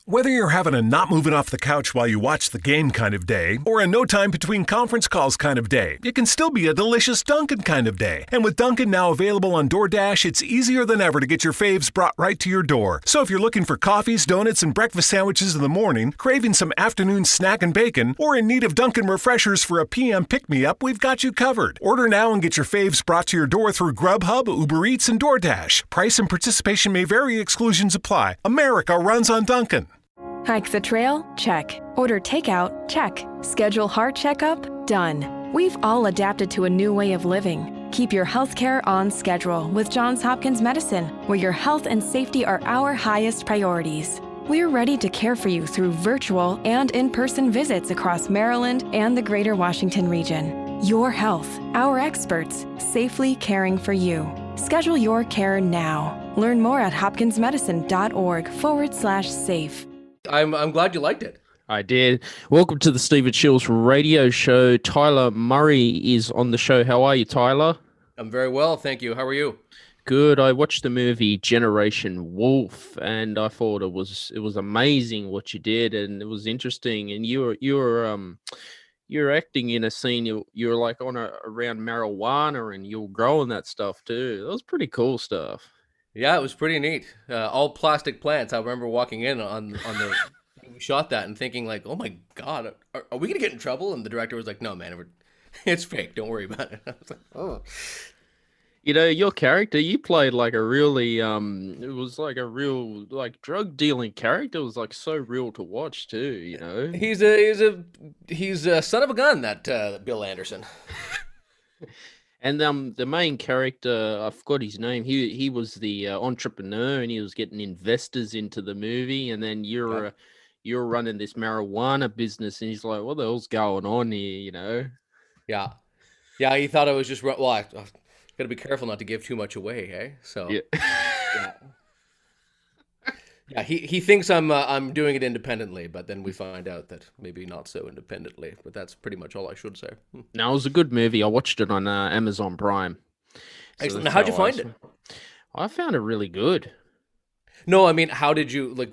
Whether you're having a not moving off the couch while you watch the game kind of day, or a no time between conference calls kind of day, it can still be a delicious Dunkin' kind of day. And with Dunkin' now available on DoorDash, it's easier than ever to get your faves brought right to your door. So if you're looking for coffees, donuts, and breakfast sandwiches in the morning, craving some afternoon snack and bacon, or in need of Dunkin' refreshers for a PM pick-me-up, we've got you covered. Order now and get your faves brought to your door through Grubhub, Uber Eats, and DoorDash. Price and participation may vary. Exclusions apply. America runs on Dunkin'. Hike the trail? Check. Order takeout? Check. Schedule heart checkup? Done. We've all adapted to a new way of living. Keep your healthcare on schedule with Johns Hopkins Medicine, where your health and safety are our highest priorities. We're ready to care for you through virtual and in-person visits across Maryland and the greater Washington region. Your health, our experts, safely caring for you. Schedule your care now. Learn more at hopkinsmedicine.org/safe. I'm glad you liked it. I did. Welcome to the Stephen Shiels radio show. Tyler Murree is on the show. How are you, Tyler? I'm very well, thank you. How are you? Good. I watched the movie Generation Wolf, and I thought it was amazing what you did, and it was interesting. And you're acting in a scene. You're like around marijuana, and you're growing that stuff too. That was pretty cool stuff. Yeah, it was pretty neat. All plastic plants. I remember walking in on the we shot that and thinking like, oh my God, are we gonna get in trouble? And the director was like, no, man, it's fake. Don't worry about it. I was like, oh. You know, your character, you played like a really, it was like a real like drug dealing character. It was like so real to watch too. You know, he's a son of a gun, that Bill Anderson. And the main character, I forgot his name. He was the entrepreneur, and he was getting investors into the movie. And then you're running this marijuana business, and he's like, "What the hell's going on here?" You know? Yeah. He thought I was just well. I gotta be careful not to give too much away, hey? So yeah. Yeah, he thinks I'm doing it independently, but then we find out that maybe not so independently. But that's pretty much all I should say. Now, it was a good movie. I watched it on Amazon Prime. Excellent. Now, how'd you find it? I found it really good. No, I mean, how did you like?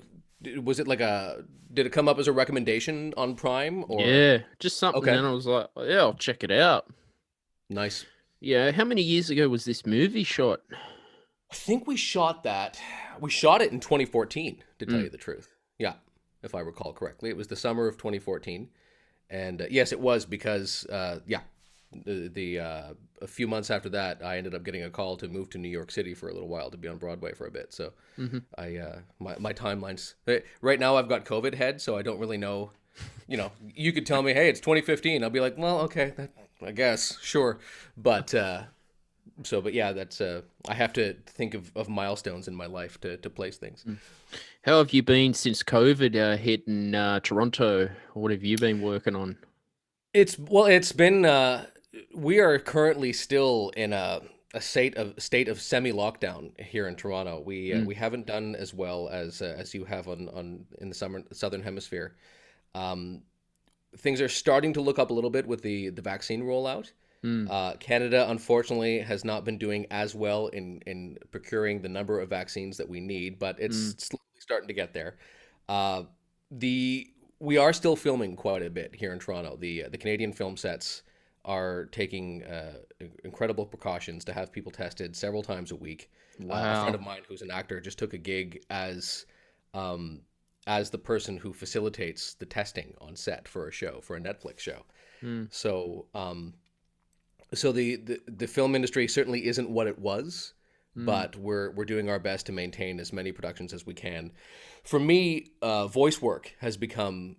Was it like did it come up as a recommendation on Prime? Or? Yeah, just something. Okay. And I was like, yeah, I'll check it out. Nice. Yeah, how many years ago was this movie shot? I think we shot it in 2014, to tell you the truth. Yeah, if I recall correctly. It was the summer of 2014. And yes, it was because, a few months after that, I ended up getting a call to move to New York City for a little while to be on Broadway for a bit. So my timelines, right now I've got COVID head, so I don't really know, you could tell me, hey, it's 2015. I'll be like, well, okay, I guess, sure. But yeah, that's I have to think of milestones in my life to place things. How have you been since COVID hit in Toronto? What have you been working on? It's been we are currently still in a state of semi-lockdown here in Toronto. We haven't done as well as you have on in the southern hemisphere. Things are starting to look up a little bit with the vaccine rollout. Canada, unfortunately, has not been doing as well in procuring the number of vaccines that we need, but it's slowly starting to get there. We are still filming quite a bit here in Toronto. The Canadian film sets are taking incredible precautions to have people tested several times a week. Wow. A friend of mine who's an actor just took a gig as the person who facilitates the testing on set for a Netflix show. So the film industry certainly isn't what it was, but we're doing our best to maintain as many productions as we can. For me, voice work has become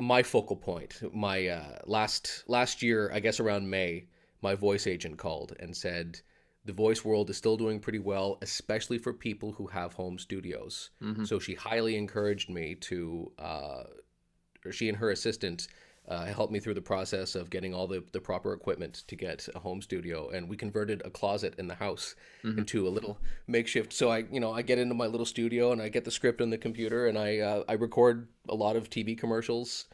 my focal point. My last year, I guess around May, my voice agent called and said the voice world is still doing pretty well, especially for people who have home studios. So she highly encouraged me to, or she and her assistant helped me through the process of getting all the proper equipment to get a home studio, and we converted a closet in the house into a little makeshift. So I get into my little studio and I get the script on the computer, and I record a lot of TV commercials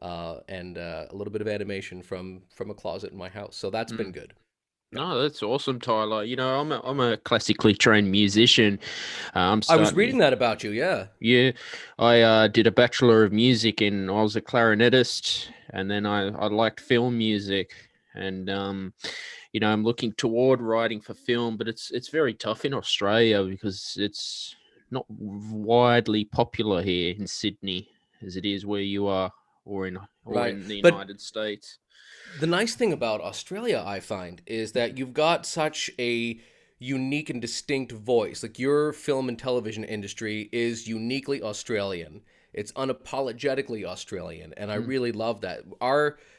and a little bit of animation from a closet in my house. So that's been good. No, that's awesome, Tyler. I'm a classically trained musician. I'm I was starting. reading that about you. Yeah. Yeah, I did a Bachelor of Music, and I was a clarinetist, and then I liked film music, and I'm looking toward writing for film, but it's very tough in Australia because it's not widely popular here in Sydney as it is where you are, or Right. in the But United States. the nice thing about Australia, I find, is that you've got such a unique and distinct voice. Like your film and television industry is uniquely Australian. It's unapologetically Australian, and I Mm, really love that.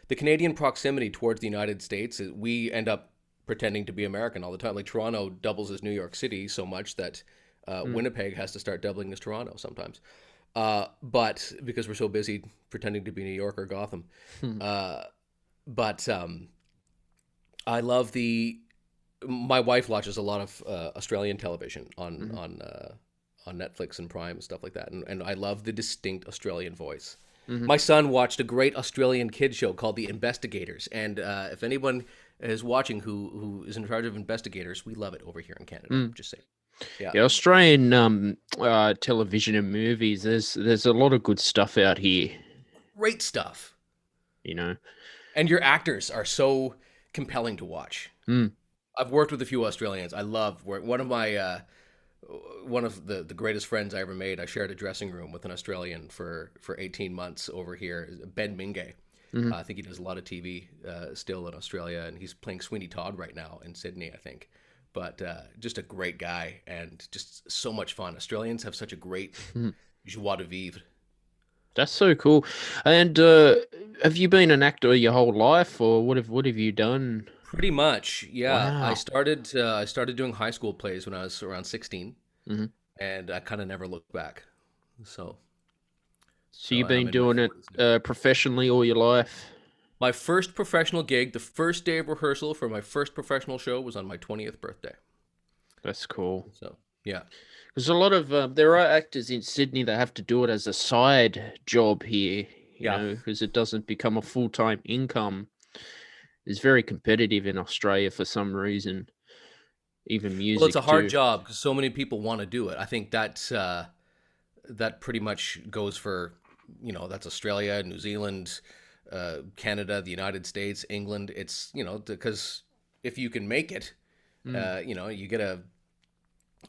The Canadian proximity towards the United States, we end up pretending to be American all the time. Like Toronto doubles as New York City so much that mm, Winnipeg has to start doubling as Toronto sometimes. But because we're so busy pretending to be New York or Gotham. mm, Uh, but I love the. My wife watches a lot of Australian television mhm, on Netflix and Prime and stuff like that, and I love the distinct Australian voice. mhm. My son watched a great Australian kid show called The Investigators, and if anyone is watching who is in charge of investigators, we love it over here in Canada. Mm. Just saying, yeah, Yeah, Australian television and movies. There's a lot of good stuff out here. great stuff. You know. And your actors are so compelling to watch. Mm, I've worked with a few Australians. I love one of the greatest friends I ever made. I shared a dressing room with an Australian for 18 months over here, Ben Mingay. mhm. I think he does a lot of TV still in Australia, and he's playing Sweeney Todd right now in Sydney, I think. But just a great guy and just so much fun. Australians have such a great joie de vivre. That's so cool. And have you been an actor your whole life, or what have you done? Pretty much, yeah. Wow. I started doing high school plays when I was around 16, Hmm. and I kind of never looked back. So So so you've and I'm been in my doing it 40s now. professionally all your life? My first professional gig, the first day of rehearsal for my first professional show was on my 20th birthday. That's cool. So, yeah. Because a lot of there are actors in Sydney that have to do it as a side job here, Yeah. because it doesn't become a full-time income. It's very competitive in Australia for some reason, even Well, it's a music hard too. job because so many people want to do it. I think that pretty much goes for, that's Australia, New Zealand, Canada, the United States, England. It's, because if you can make it, Mm, you get a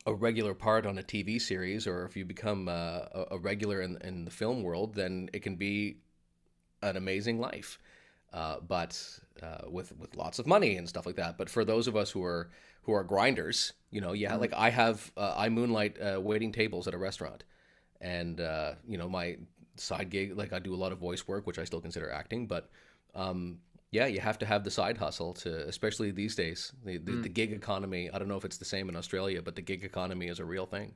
regular part on a TV series, or if you become a regular in the film world, then it can be an amazing life. But with lots of money and stuff like that. But for those of us who are grinders, yeah, mm. like I moonlight waiting tables at a restaurant, and my side gig, like I do a lot of voice work, which I still consider acting, but yeah, you have to have the side hustle to, especially these days, the gig economy. I don't know if it's the same in Australia, but the gig economy is a real thing.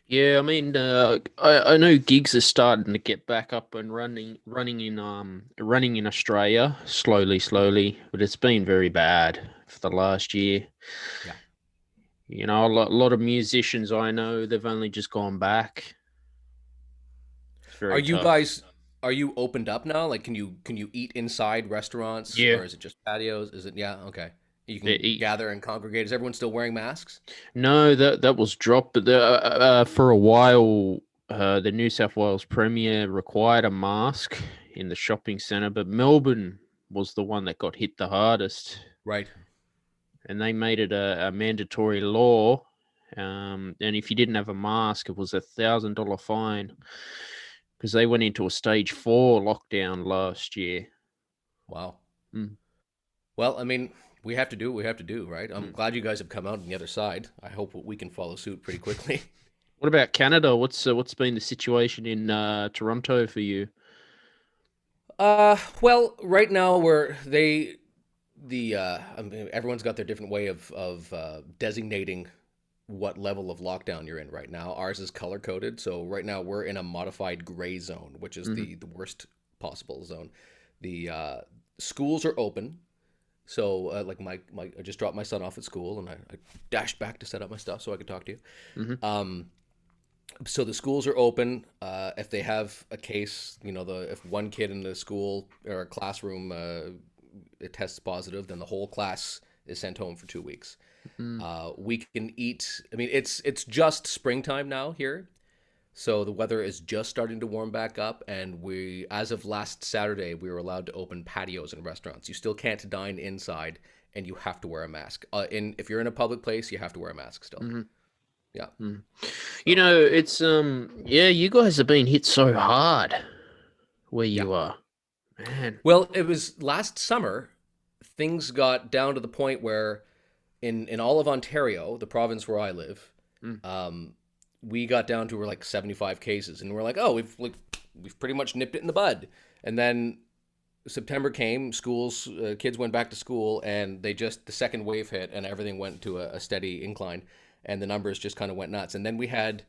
Yeah, I mean, I know gigs are starting to get back up and running in Australia slowly, but it's been very bad for the last year. Yeah. A lot of musicians I know, they've only just gone back. It's Are very you tough. guys are you opened up now? Like can you eat inside restaurants, Yeah, or is it just patios? Is it, yeah, okay. You they can eat. gather and congregate. Is everyone still wearing masks? No, that was dropped, but for a while, the New South Wales Premier required a mask in the shopping centre, but Melbourne was the one that got hit the hardest, Right. and they made it a mandatory law. And if you didn't have a mask, it was $1,000 fine because they went into a stage 4 lockdown last year. Wow. Mm, Well, I mean, we have to do what we have to do, right? I'm mm. glad you guys have come out on the other side. I hope we can follow suit pretty quickly. What about Canada? What's been the situation in Toronto for you? Well, right now we're they the I mean, everyone's got their different way of designating what level of lockdown you're in right now. Ours is color coded, so right now we're in a modified gray zone, which is Hmm. the worst possible zone. The schools are open, so like my I just dropped my son off at school, and I dashed back to set up my stuff so I could talk to you. Hmm. So the schools are open. If they have a case, if one kid in the school or a classroom it tests positive, then the whole class is sent home for 2 weeks. Mm. We can eat. I mean, it's just springtime now here, so the weather is just starting to warm back up, and we, as of last Saturday, we were allowed to open patios in restaurants. You still can't dine inside, and you have to wear a mask. If you're in a public place, you have to wear a mask still. Mm-hmm. Yeah. Mm. So, You know, it's yeah, you guys have been hit so hard where yeah. you are, man. Well, it was last summer. Things got down to the point where, in all of Ontario, the province where I live, Mm. we got down to like 75 cases, and we're like, oh, we've pretty much nipped it in the bud. And then September came, kids went back to school, and the second wave hit, and everything went to a steady incline, and the numbers just kind of went nuts. And then we had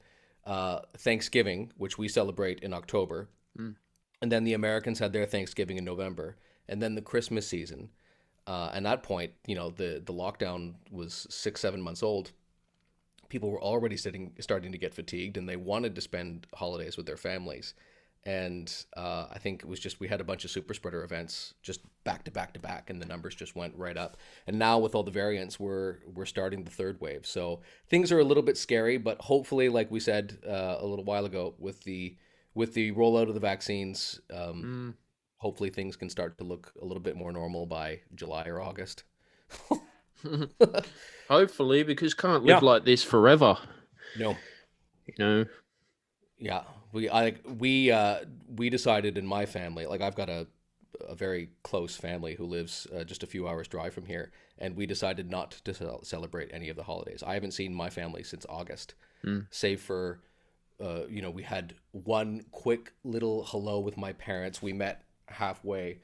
Thanksgiving, which we celebrate in October, Mm. and then the Americans had their Thanksgiving in November, and then the Christmas season. At that point, the lockdown was 6-7 months old. People were already starting to get fatigued, and they wanted to spend holidays with their families. And I think it was just, we had a bunch of super spreader events just back to back to back, and the numbers just went right up. And now with all the variants, we're starting the third wave. So things are a little bit scary, but hopefully, like we said a little while ago, with the rollout of the vaccines, hopefully things can start to look a little bit more normal by July or August. Hopefully, because can't live Yeah. like this forever. No. You know. Yeah, we decided in my family, like I've got a very close family who lives just a few hours drive from here, and we decided not to celebrate any of the holidays. I haven't seen my family since August, save for we had one quick little hello with my parents. We met halfway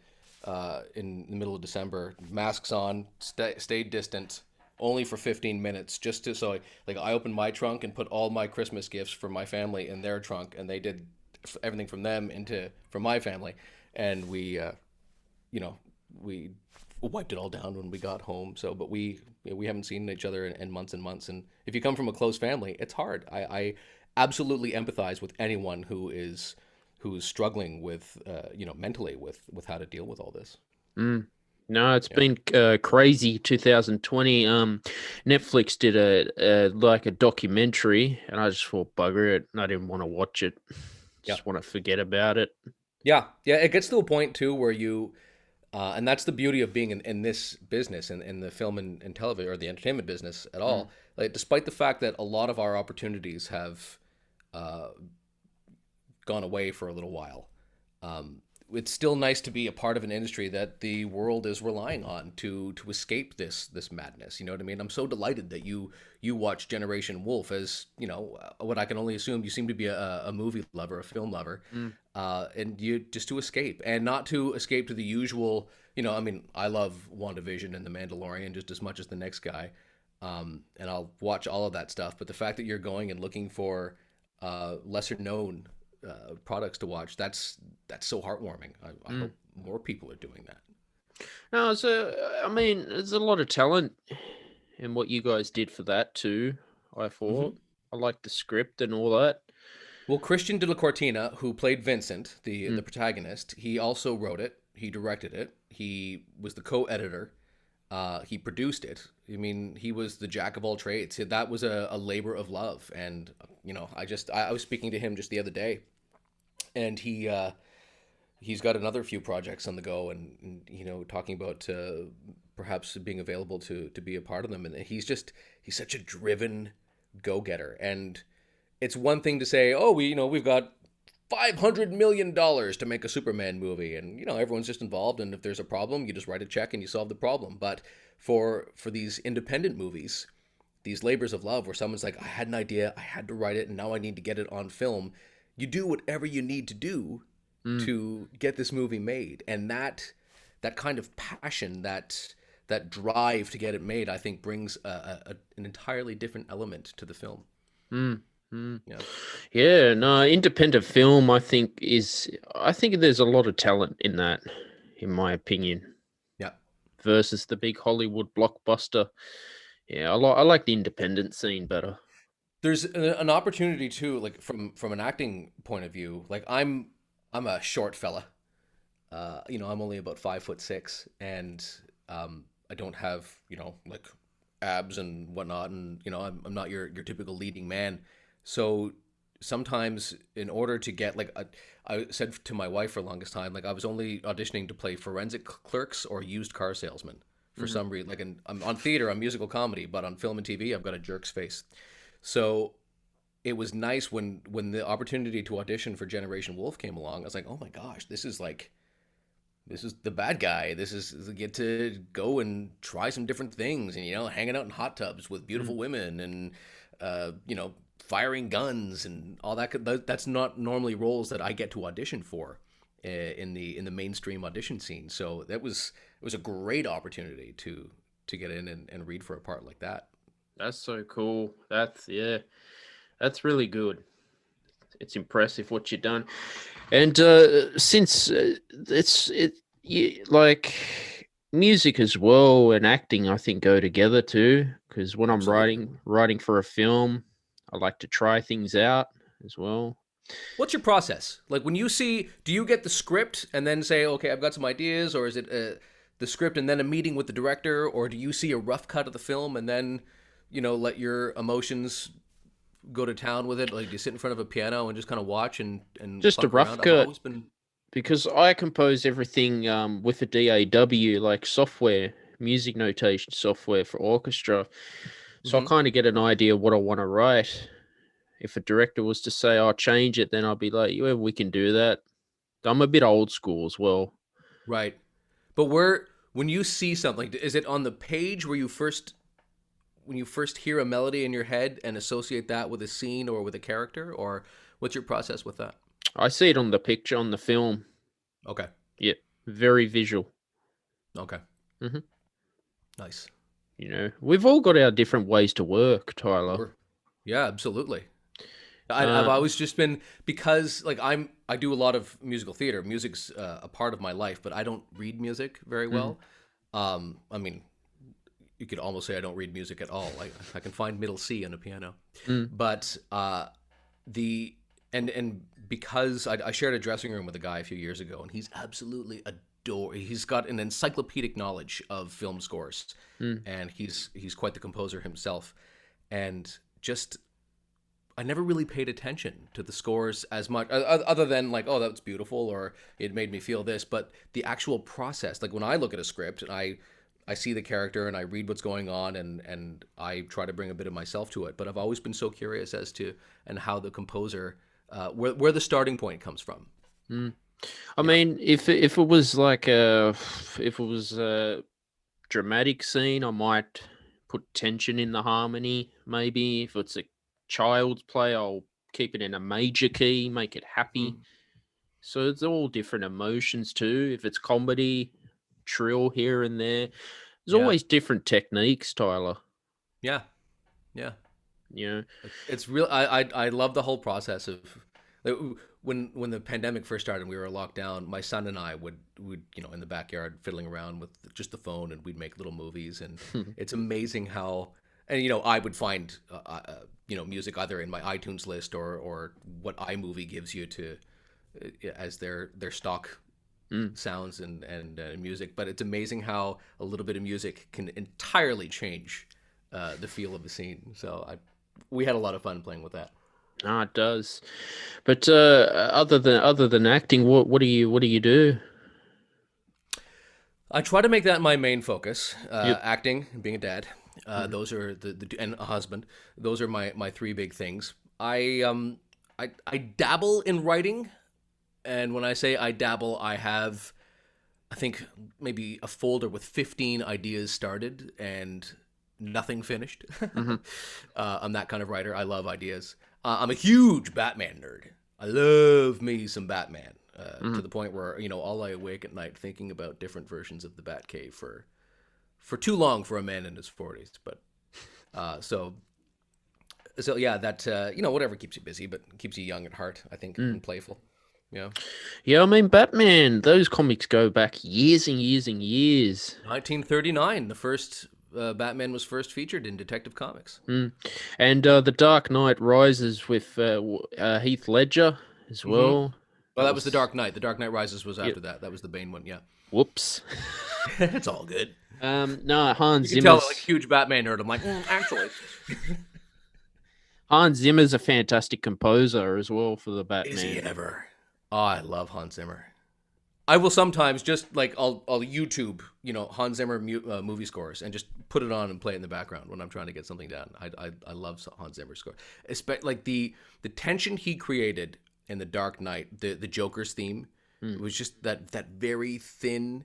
in the middle of December, masks on, stayed distant, only for 15 minutes, just to, so I opened my trunk and put all my Christmas gifts for my family in their trunk, and they did everything from them from my family, and we wiped it all down when we got home. So, but we haven't seen each other in months and months, and if you come from a close family, it's hard. I absolutely empathize with anyone who's struggling with mentally with how to deal with all this. No, it's been crazy. 2020. Netflix did a documentary, and I just thought, bugger it, I didn't want to watch it. Just want to forget about it. Yeah, it gets to a point too where you, and that's the beauty of being in this business, in the film and television, or the entertainment business at all. Like, despite the fact that a lot of our opportunities have gone away for a little while, it's still nice to be a part of an industry that the world is relying on to escape this madness. You know what I mean? I'm so delighted that you watch Generation Wolf, as what I can only assume you seem to be a movie lover, a film lover, and you just to escape, and not to escape to the usual. I mean, I love WandaVision and The Mandalorian just as much as the next guy, and I'll watch all of that stuff. But the fact that you're going and looking for lesser known products to watch, that's so heartwarming. I hope more people are doing that. No, I mean, there's a lot of talent in what you guys did for that too. I thought I liked the script and all that. Well, Christian de la Cortina, who played Vincent, the protagonist, he also wrote it. He directed it. He was the co-editor. He produced it. I mean, he was the jack of all trades. That was a labor of love. And I was speaking to him just the other day, and he's got another few projects on the go, and talking about perhaps being available to be a part of them. And he's such a driven go-getter. And it's one thing to say, oh, we've got $500 million to make a Superman movie, and everyone's just involved, and if there's a problem, you just write a check and you solve the problem. But for these independent movies, these labors of love, where someone's like, I had an idea, I had to write it, and now I need to get it on film, you do whatever you need to do to get this movie made. And that kind of passion, that drive to get it made, I think brings an entirely different element to the film. Yeah, no, independent film, I think there's a lot of talent in that, in my opinion. Yeah. Versus the big Hollywood blockbuster. Yeah, I like the independent scene better. There's an opportunity too, like from an acting point of view. Like I'm a short fella. I'm only about 5'6", and I don't have, like abs and whatnot, and I'm not your typical leading man. So sometimes, in order to get like I said to my wife for the longest time, like I was only auditioning to play forensic clerks or used car salesman for some reason. Like, I'm on theater, on musical comedy, but on film and TV, I've got a jerk's face. So it was nice when the opportunity to audition for Generation Wolf came along. I was like, oh my gosh, this is the bad guy. This is get to go and try some different things, and hanging out in hot tubs with beautiful women, and firing guns and all that. That's not normally roles that I get to audition for in the mainstream audition scene. So it was a great opportunity to get in and read for a part like that. That's so cool. That's really good. It's impressive what you've done. And since like music as well and acting, I think go together too. Because when I'm writing for a film, I like to try things out as well. What's your process? Like, when you see, do you get the script and then say, okay, I've got some ideas, or is it the script and then a meeting with the director, or do you see a rough cut of the film and then, let your emotions go to town with it? Like, do you sit in front of a piano and just kind of watch and just a rough cut? Because I compose everything with a DAW, like software, music notation software for orchestra. So I kind of get an idea what I want to write. If a director was to say, "I'll change it," then I'll be like, "Yeah, we can do that." I'm a bit old school as well. Right. But when you see something, is it on the page when you first hear a melody in your head and associate that with a scene or with a character, or what's your process with that? I see it on the picture, on the film. Okay. Yeah, very visual. Okay. Nice. We've all got our different ways to work, Tyler. Sure. Yeah, absolutely. I've always just been, because like I do a lot of musical theater. Music's a part of my life, but I don't read music very well. I mean, you could almost say I don't read music at all. Like, I can find middle C on a piano, but because I shared a dressing room with a guy a few years ago, and he's absolutely he's got an encyclopedic knowledge of film scores, and he's quite the composer himself, and just, I never really paid attention to the scores as much, other than like, oh, that's beautiful, or it made me feel this. But the actual process, like when I look at a script and I see the character and I read what's going on, and I try to bring a bit of myself to it. But I've always been so curious as to and how the composer, where the starting point comes from. I mean, if it was like a dramatic scene, I might put tension in the harmony. Maybe if it's a child's play, I'll keep it in a major key, make it happy. So it's all different emotions too. If it's comedy, trill here and there. There's always different techniques, Tyler. Yeah. It's real. I love the whole process of, like, when the pandemic first started and we were locked down, my son and I would in the backyard fiddling around with just the phone, and we'd make little movies, and it's amazing how, and I would find music either in my iTunes list or what iMovie gives you to as their stock sounds and music. But it's amazing how a little bit of music can entirely change the feel of the scene. So we had a lot of fun playing with that. It does. But other than acting, what do you do? I try to make that my main focus. Acting, being a dad. Those are and a husband. Those are my three big things. I dabble in writing, and when I say I dabble, I have, I think, maybe a folder with 15 ideas started and nothing finished. I'm that kind of writer. I love ideas. I'm a huge Batman nerd. I love me some Batman, to the point where I'll lie awake at night thinking about different versions of the Batcave for too long for a man in his 40s. But so yeah, that whatever keeps you busy, but keeps you young at heart, I think, and playful. Yeah, I mean, Batman, those comics go back years and years and years. 1939, the first Batman was first featured in Detective Comics. And The Dark Knight Rises with Heath Ledger as well. Well, that was The Dark Knight. The Dark Knight Rises was after that. That was the Bane one, yeah. Whoops. It's all good. No, Hans You can tell, like, Zimmer's a huge Batman nerd. I'm like, actually. Hans Zimmer's a fantastic composer as well for the Is he Batman. ever? Oh, I love Hans Zimmer. I will sometimes just like I'll YouTube, Hans Zimmer movie scores and just put it on and play it in the background when I'm trying to get something done. I love Hans Zimmer's score, especially like the tension he created in The Dark Knight, the Joker's theme. It was just that very thin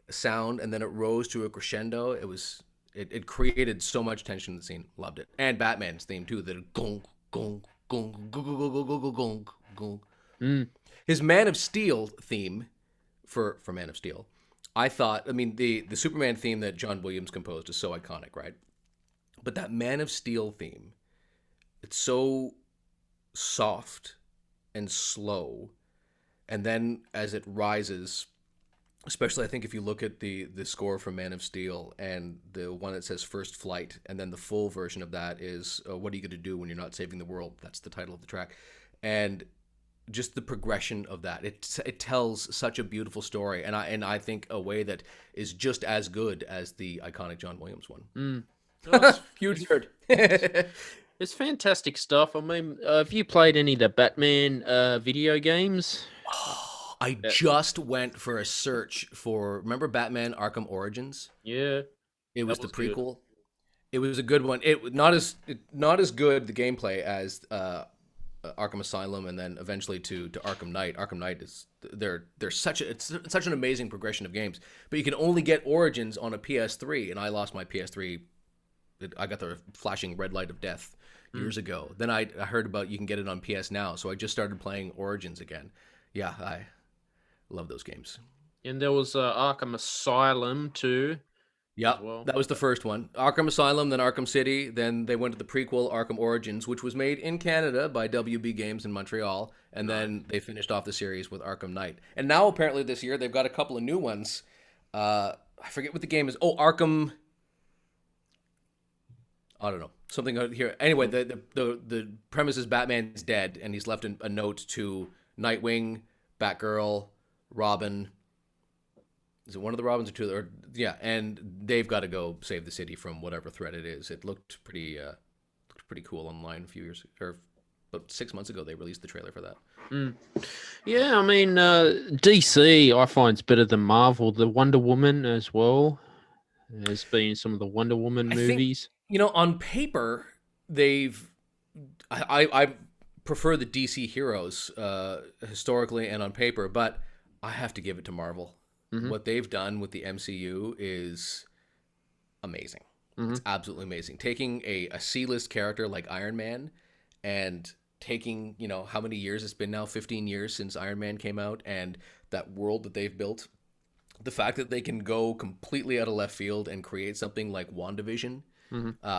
sound, and then it rose to a crescendo. It created so much tension in the scene. Loved it. And Batman's theme too. The gong gong gong gong gong gong gong gong gong. Mm. His Man of Steel theme for Man of Steel, I mean, the Superman theme that John Williams composed is so iconic, right? But that Man of Steel theme, it's so soft and slow, and then as it rises, especially I think if you look at the score from Man of Steel and the one that says First Flight, and then the full version of that is What Are You Going to Do When You're Not Saving the World? That's the title of the track. And just the progression of that, it tells such a beautiful story, and I think a way that is just as good as the iconic John Williams one. Oh, Huge nerd. it's fantastic stuff. I mean, have you played any of the Batman video games? I just went for a search for, remember Batman Arkham Origins? Yeah, It was the was good. prequel. It was a good one. It not as good the gameplay as Arkham Asylum, and then eventually to Arkham Knight. Arkham Knight is they're such it's such an amazing progression of games, but you can only get Origins on a PS3, and I lost my PS3. I got the flashing red light of death years ago. Then I heard about you can get it on PS Now, so I just started playing Origins again. Yeah, I love those games. And there was Arkham Asylum too. Yep, Well. that was the first one. Arkham Asylum, then Arkham City, then they went to the prequel, Arkham Origins, which was made in Canada by WB Games in Montreal, and then they finished off the series with Arkham Knight. And now, apparently, this year, they've got a couple of new ones. I forget what the game is. Oh, Arkham... I don't know. Something out here. Anyway, the premise is Batman's dead, and he's left a note to Nightwing, Batgirl, Robin... Is it one of the Robins or two? Or yeah, and they've got to go save the city from whatever threat it is. It looked pretty cool online a few years, or about 6 months ago. They released the trailer for that. Yeah, I mean, DC I find's better than Marvel. The Wonder Woman as well. There's been some of the Wonder Woman I think, movies. on paper, I prefer the DC heroes historically and on paper, but I have to give it to Marvel. What they've done with the MCU is amazing. It's absolutely amazing. Taking a C-list character like Iron Man and taking, how many years it's been now, 15 years since Iron Man came out, and that world that they've built, the fact that they can go completely out of left field and create something like WandaVision,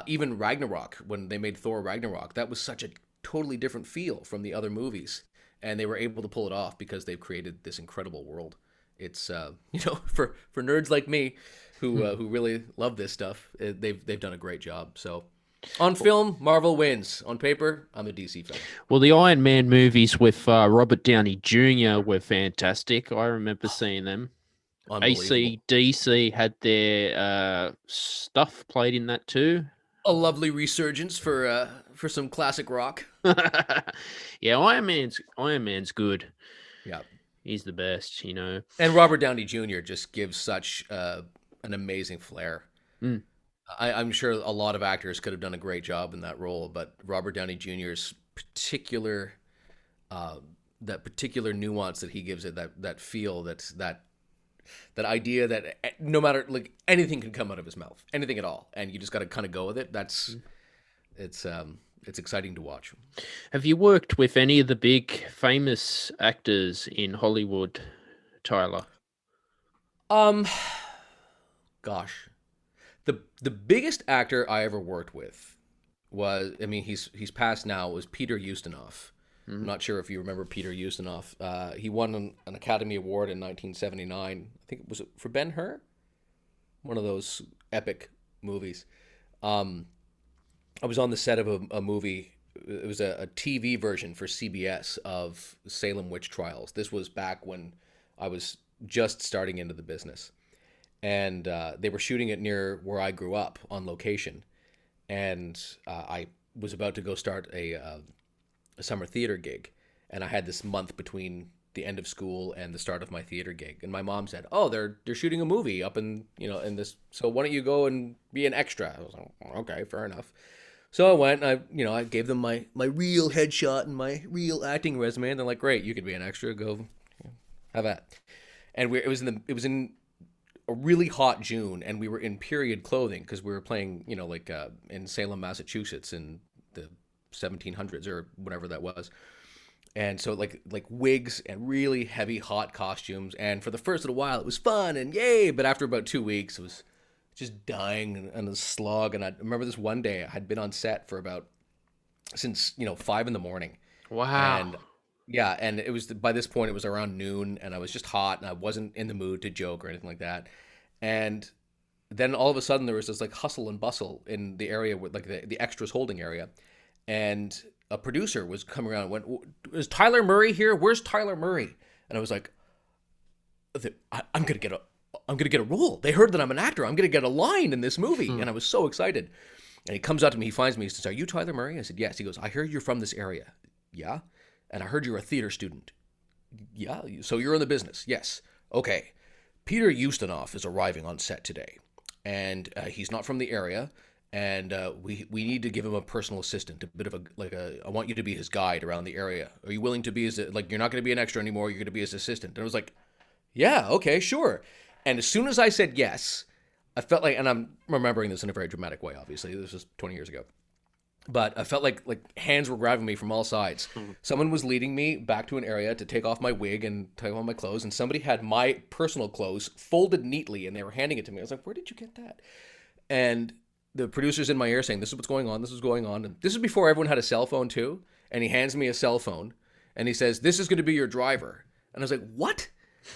even Ragnarok, when they made Thor Ragnarok, that was such a totally different feel from the other movies, and they were able to pull it off because they've created this incredible world. It's for nerds like me who really love this stuff, they've done a great job. So on film, Marvel wins. On paper, I'm a DC fan. Well, the Iron Man movies with Robert Downey Jr. were fantastic. I remember seeing them. Unbelievable. AC/DC had their stuff played in that too. A lovely resurgence for some classic rock. Yeah, Iron Man's good. Yeah. He's the best, And Robert Downey Jr. just gives such an amazing flair. I'm sure a lot of actors could have done a great job in that role, but Robert Downey Jr.'s particular nuance that he gives it, that feel, that idea that no matter, like, anything can come out of his mouth, anything at all, and you just got to kind of go with it. It's exciting to watch. Have you worked with any of the big famous actors in Hollywood, Tyler? Gosh, the biggest actor I ever worked with was, I mean, he's passed now, was Peter Ustinov. I'm not sure if you remember Peter Ustinov. He won an Academy Award in 1979. I think it was for Ben-Hur, one of those epic movies. I was on the set of a movie. It was a TV version for CBS of Salem witch trials. This was back when I was just starting into the business. and they were shooting it near where I grew up on location. And I was about to go start a summer theater gig, and I had this month between the end of school and the start of my theater gig. And my mom said, "Oh, they're shooting a movie up in in this. So why don't you go and be an extra?" I was like, "Okay, fair enough." So I went. And I gave them my real headshot and my real acting resume, and they're like, "Great, you could be an extra. Go, have at." And it was in a really hot June, and we were in period clothing because we were playing, in Salem, Massachusetts in the 1700s or whatever that was. And so like wigs and really heavy hot costumes. And for the first little while, it was fun and yay. But after about 2 weeks, it was just dying and a slog. And I remember this one day I had been on set for since 5 a.m. Wow. And yeah, and it was by this point it was around noon, and I was just hot, and I wasn't in the mood to joke or anything like that. And then all of a sudden there was this like hustle and bustle in the area with like the extras holding area, and a producer was coming around and went, "Is Tyler Murree here? Where's Tyler Murree?" And I was like, I'm gonna get a role. They heard that I'm an actor. I'm gonna get a line in this movie, and I was so excited. And he comes up to me, he finds me, he says, "Are you Tyler Murree?" I said, "Yes." He goes, "I heard you're from this area." "Yeah." "And I heard you're a theater student." "Yeah." "So you're in the business?" "Yes." "Okay. Peter Ustinov is arriving on set today, and he's not from the area, and we need to give him a personal assistant, a bit of I want you to be his guide around the area. Are you willing to be you're not going to be an extra anymore, you're going to be his assistant?" And I was like, "Yeah, okay, sure." And as soon as I said yes, I felt like, and I'm remembering this in a very dramatic way, obviously, this was 20 years ago, but I felt like hands were grabbing me from all sides. Someone was leading me back to an area to take off my wig and take off my clothes, and somebody had my personal clothes folded neatly, and they were handing it to me. I was like, "Where did you get that?" And the producer's in my ear saying, "This is what's going on, this is going on." And this is before everyone had a cell phone too, and he hands me a cell phone, and he says, "This is going to be your driver." And I was like, "What?"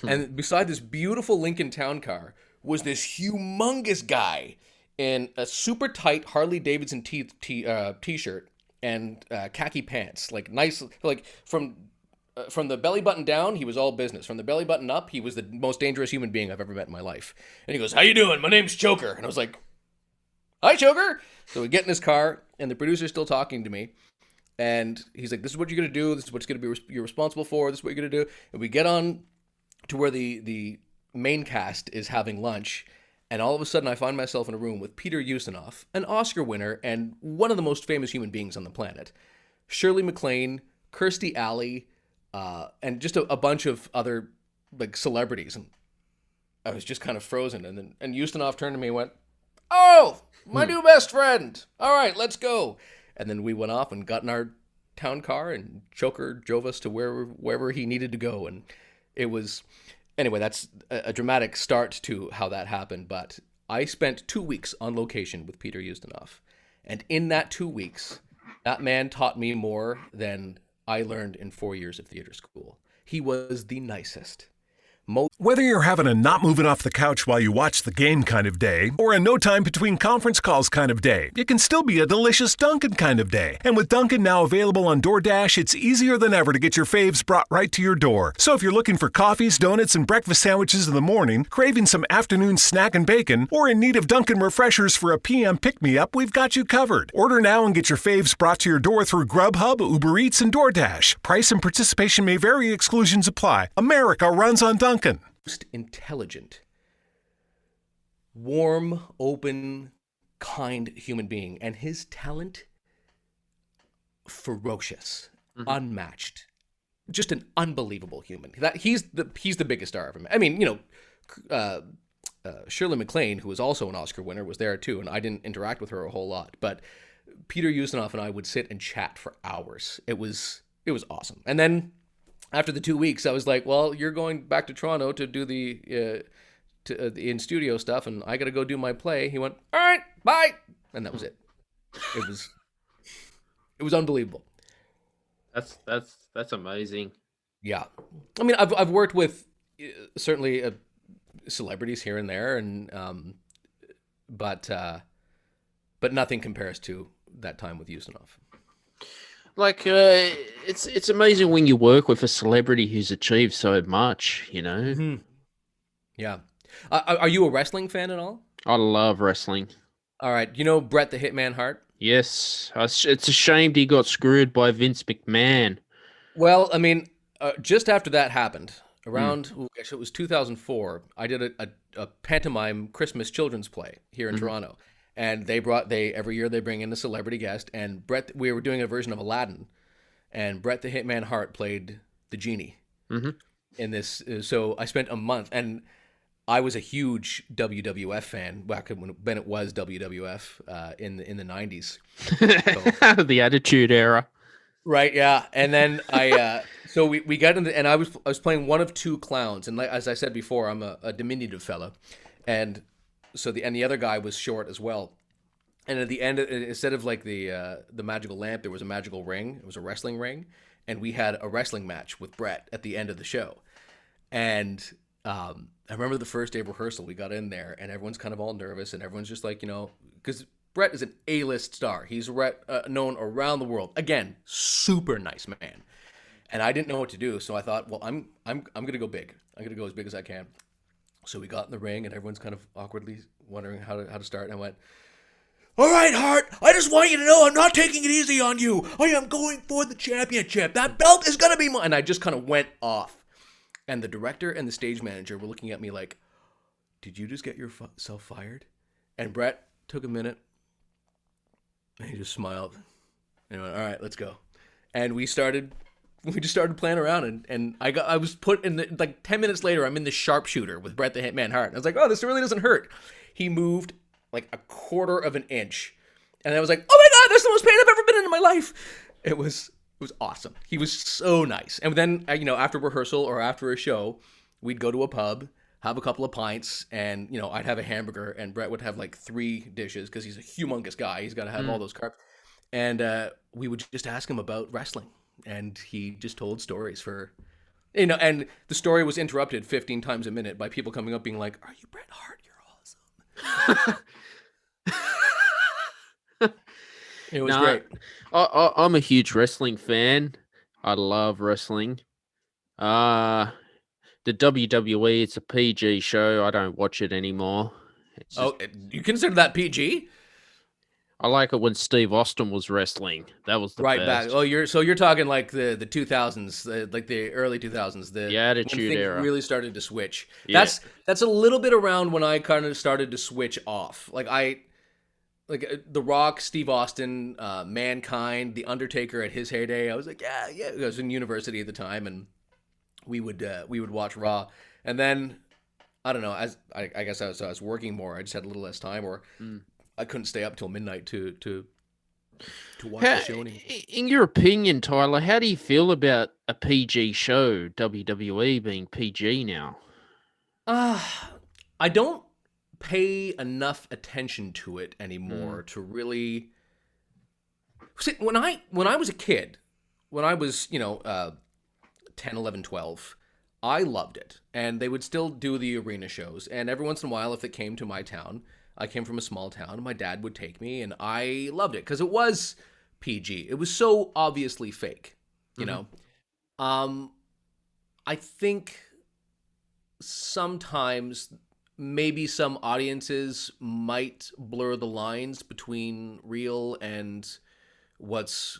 And beside this beautiful Lincoln Town car was this humongous guy in a super tight Harley Davidson t-shirt and khaki pants, like nice, like from the belly button down, he was all business. From the belly button up, he was the most dangerous human being I've ever met in my life. And he goes, "How you doing? My name's Choker." And I was like, "Hi, Choker." So we get in his car, and the producer's still talking to me. And he's like, "This is what you're going to do. This is what's going to be you're responsible for. This is what you're going to do." And we get on to where the main cast is having lunch. And all of a sudden, I find myself in a room with Peter Ustinov, an Oscar winner and one of the most famous human beings on the planet, Shirley MacLaine, Kirstie Alley, and just a bunch of other like celebrities. And I was just kind of frozen. And Ustinov turned to me and went, "Oh, my new best friend. All right, let's go." And then we went off and got in our town car, and Choker drove us to wherever he needed to go. And it was... Anyway, that's a dramatic start to how that happened, but I spent 2 weeks on location with Peter Ustinov. And in that 2 weeks, that man taught me more than I learned in 4 years of theater school. He was the nicest. Whether you're having a not moving off the couch while you watch the game kind of day, or a no time between conference calls kind of day, it can still be a delicious Dunkin' kind of day. And with Dunkin' now available on DoorDash, it's easier than ever to get your faves brought right to your door. So if you're looking for coffees, donuts, and breakfast sandwiches in the morning, craving some afternoon snack and bacon, or in need of Dunkin' refreshers for a PM pick-me-up, we've got you covered. Order now and get your faves brought to your door through Grubhub, Uber Eats, and DoorDash. Price and participation may vary. Exclusions apply. America runs on Dunkin'. Most intelligent, warm, open, kind human being, and his talent, ferocious, unmatched, just an unbelievable human. That he's the biggest star I've ever met. I mean, Shirley MacLaine, who was also an Oscar winner, was there too, and I didn't interact with her a whole lot, but Peter Ustinov and I would sit and chat for hours. It was awesome. And then after the 2 weeks, I was like, "Well, you're going back to Toronto to do the in-studio stuff, and I got to go do my play." He went, "All right, bye," and that was it. It was unbelievable. That's amazing. Yeah, I mean, I've worked with certainly celebrities here and there, and but nothing compares to that time with Ustinov. Like, it's amazing when you work with a celebrity who's achieved so much, Mm-hmm. Yeah. Are you a wrestling fan at all? I love wrestling. All right. You know Bret the Hitman Hart? Yes, it's a shame he got screwed by Vince McMahon. Well, I mean, just after that happened, Mm, around, actually, it was 2004, I did a pantomime Christmas children's play here in hmm Toronto. And every year they bring in a celebrity guest. And we were doing a version of Aladdin. And Bret the Hitman Hart played the genie hmm in this. So I spent a month. And I was a huge WWF fan back when it was WWF in the 90s. So The Attitude Era. right, yeah. And then so we got into, and I was playing one of two clowns, and like, as I said before, I'm a diminutive fella, and so the other guy was short as well. And at the end, instead of like the magical lamp, there was a magical ring. It was a wrestling ring, and we had a wrestling match with Brett at the end of the show. And I remember the first day of rehearsal, we got in there, and everyone's kind of all nervous, and everyone's just like, because Brett is an A-list star. He's known around the world. Again, super nice man. And I didn't know what to do, so I thought, well, I'm gonna go big. I'm gonna go as big as I can. So we got in the ring, and everyone's kind of awkwardly wondering how to start. And I went, "All right, Hart. I just want you to know I'm not taking it easy on you. I am going for the championship. That belt is gonna be mine." And I just kind of went off. And the director and the stage manager were looking at me like, "Did you just get yourself fired?" And Brett took a minute, and he just smiled. And he went, "All right, let's go." And we just started playing around, and I was put in like 10 minutes later, I'm in the sharpshooter with Bret the Hitman Hart. And I was like, "Oh, this really doesn't hurt." He moved like a quarter of an inch. And I was like, "Oh my God, that's the most pain I've ever been in my life." It was awesome. He was so nice. And then, after rehearsal or after a show, we'd go to a pub, have a couple of pints, and, I'd have a hamburger, and Brett would have like 3 dishes because he's a humongous guy. He's got to have all those carbs. And we would just ask him about wrestling. And he just told stories and the story was interrupted 15 times a minute by people coming up being like, "Are you Bret Hart? You're awesome." It was No, great. I'm a huge wrestling fan. I love wrestling. Uh the WWE, it's a PG show. I don't watch it anymore. It's just, Oh, you consider that PG? I like it when Steve Austin was wrestling. That was the Right back. best. Oh, you're talking like the 2000s, like the early 2000s, The when Attitude things Era. really started to switch. Yeah. That's a little bit around when I kind of started to switch off. The Rock, Steve Austin, Mankind, The Undertaker at his heyday. I was like, yeah, yeah. I was in university at the time, and we would watch Raw, and then I don't know. As I guess I was working more. I just had a little less time, or I couldn't stay up till midnight to watch the show anymore. In your opinion, Tyler, how do you feel about a PG show, WWE being PG now? I don't pay enough attention to it anymore to really see. When I was a kid, when I was 10, 11, 12, I loved it, and they would still do the arena shows, and every once in a while, if it came to my town, I came from a small town, my dad would take me, and I loved it because it was PG. It was so obviously fake, you know. I think sometimes maybe some audiences might blur the lines between real and what's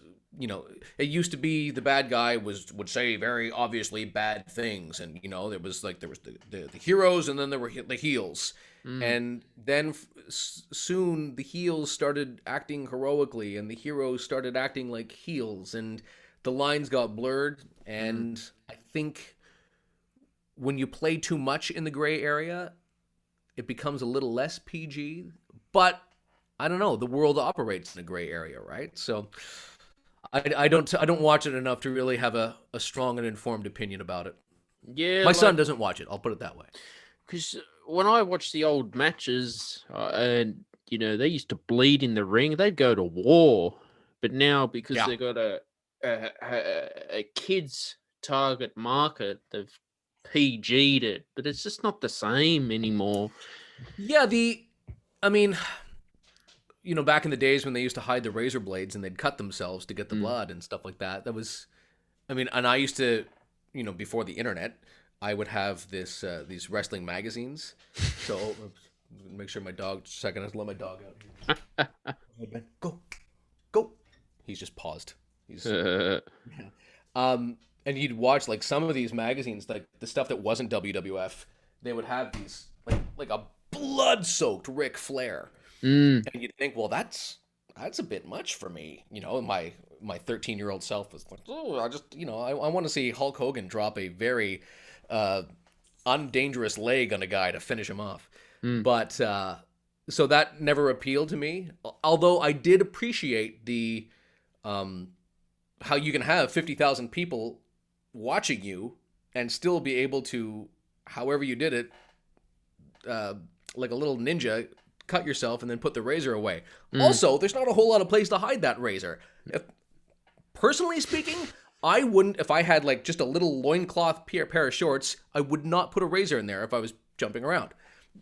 it used to be the bad guy would say very obviously bad things, and there was the heroes, and then there were the heels. And then soon the heels started acting heroically, and the heroes started acting like heels, and the lines got blurred. And I think when you play too much in the gray area, it becomes a little less PG. But I don't know, the world operates in a gray area, right? So I don't watch it enough to really have a strong and informed opinion about it. Yeah, My son doesn't watch it. I'll put it that way. because when I watch the old matches, and they used to bleed in the ring, they'd go to war. But now, because Yeah. they got a kids target market, they've PG'd it, but it's just not the same anymore. Yeah, I mean, back in the days when they used to hide the razor blades and they'd cut themselves to get the blood and stuff like that. That was, and I used to, before the internet, I would have these wrestling magazines. So make sure my dog. Just a second, I have to let my dog out here. Go ahead, Ben. Go, go. He's just paused. He's and you'd watch like some of these magazines, like the stuff that wasn't WWF. They would have these like a blood-soaked Ric Flair, and you'd think, well, that's a bit much for me. You know, my 13-year-old self was like, oh, I just I want to see Hulk Hogan drop a very undangerous leg on a guy to finish him off. But so that never appealed to me. Although I did appreciate the how you can have 50,000 people watching you and still be able to, however you did it, like a little ninja, cut yourself and then put the razor away. Also, there's not a whole lot of place to hide that razor. Personally speaking, I wouldn't, if I had like just a little loincloth pair of shorts, I would not put a razor in there if I was jumping around.